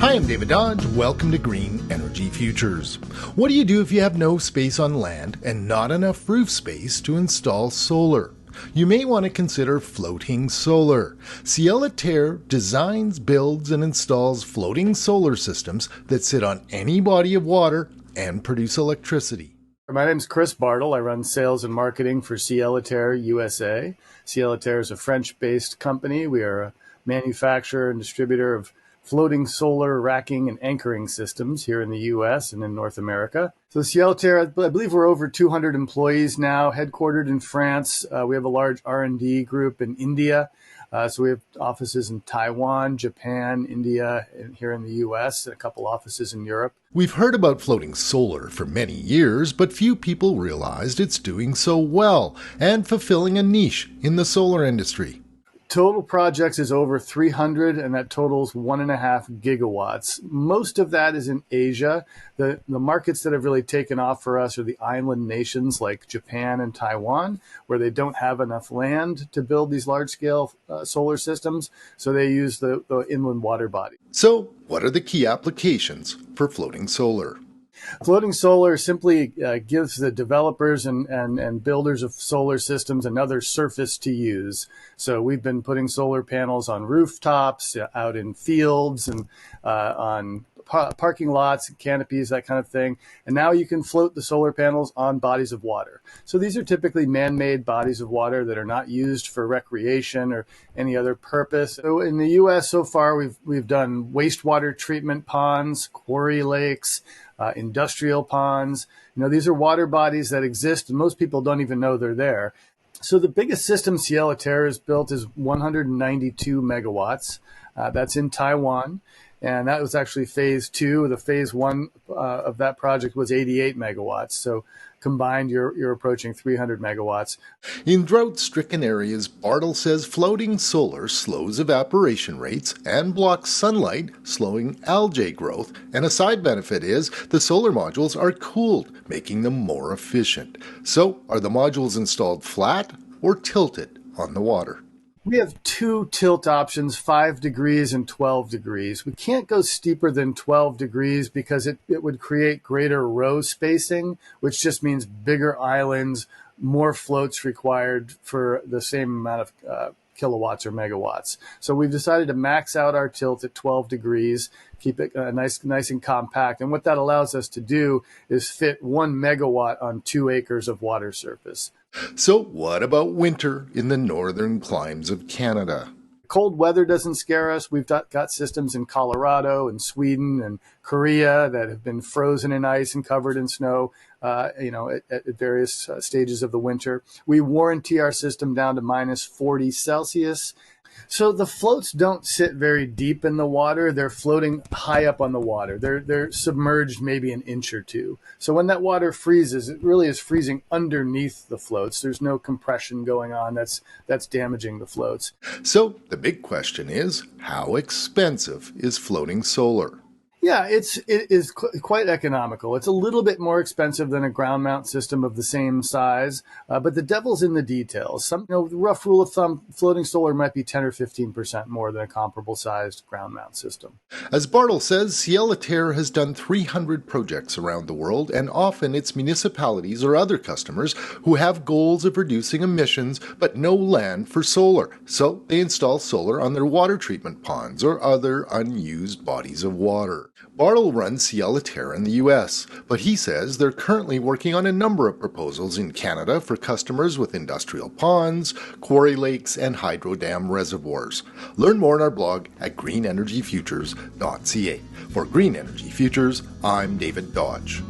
Hi, I'm David Dodge. Welcome to Green Energy Futures. What do you do if you have no space on land and not enough roof space to install solar? You may want to consider floating solar. Ciel Terre designs, builds, and installs floating solar systems that sit on any body of water and produce electricity. My name is Chris Bartle. I run sales and marketing for Ciel Terre USA. Ciel Terre is a French-based company. We are a manufacturer and distributor of floating solar racking and anchoring systems here in the U.S. and in North America. So Ciel Terre, I believe we're over 200 employees now, headquartered in France. We have a large R&D group in India. So we have offices in Taiwan, Japan, India, and here in the U.S., and a couple offices in Europe. We've heard about floating solar for many years, but few people realized it's doing so well and fulfilling a niche in the solar industry. Total projects is over 300, and that totals 1.5 gigawatts. Most of that is in Asia. The markets that have really taken off for us are the island nations like Japan and Taiwan, where they don't have enough land to build these large-scale solar systems, so they use the inland water body. So, what are the key applications for floating solar? Floating solar simply gives the developers and builders of solar systems another surface to use. So we've been putting solar panels on rooftops, out in fields, and on parking lots, canopies, that kind of thing. And now you can float the solar panels on bodies of water. So these are typically man-made bodies of water that are not used for recreation or any other purpose. So in the U.S. so far, we've done wastewater treatment ponds, quarry lakes, industrial ponds. These are water bodies that exist, and most people don't even know they're there. So the biggest system Ciel Terre has built is 192 megawatts. That's in Taiwan. And that was actually phase 2. The phase 1 of that project was 88 megawatts. So combined, you're approaching 300 megawatts. In drought-stricken areas, Bartle says floating solar slows evaporation rates and blocks sunlight, slowing algae growth. And a side benefit is the solar modules are cooled, making them more efficient. So, are the modules installed flat or tilted on the water? We have 2 tilt options, 5 degrees and 12 degrees. We can't go steeper than 12 degrees because it would create greater row spacing, which just means bigger islands, more floats required for the same amount of kilowatts or megawatts. So we've decided to max out our tilt at 12 degrees, keep it nice and compact. And what that allows us to do is fit 1 megawatt on 2 acres of water surface. So what about winter in the northern climes of Canada? Cold weather doesn't scare us. We've got systems in Colorado and Sweden and Korea that have been frozen in ice and covered in snow, at various stages of the winter. We warranty our system down to minus 40 Celsius. So the floats don't sit very deep in the water. They're floating high up on the water. They're submerged maybe an inch or two. So when that water freezes, it really is freezing underneath the floats. There's no compression going on that's damaging the floats. So the big question is, how expensive is floating solar? Yeah, it is quite economical. It's a little bit more expensive than a ground mount system of the same size, but the devil's in the details. The rough rule of thumb, floating solar might be 10 or 15% more than a comparable sized ground mount system. As Bartle says, Ciel Terre has done 300 projects around the world, and often it's municipalities or other customers who have goals of reducing emissions but no land for solar. So they install solar on their water treatment ponds or other unused bodies of water. Bartle runs Ciel Terre in the U.S., but he says they're currently working on a number of proposals in Canada for customers with industrial ponds, quarry lakes, and hydro dam reservoirs. Learn more on our blog at GreenEnergyFutures.ca. For Green Energy Futures, I'm David Dodge.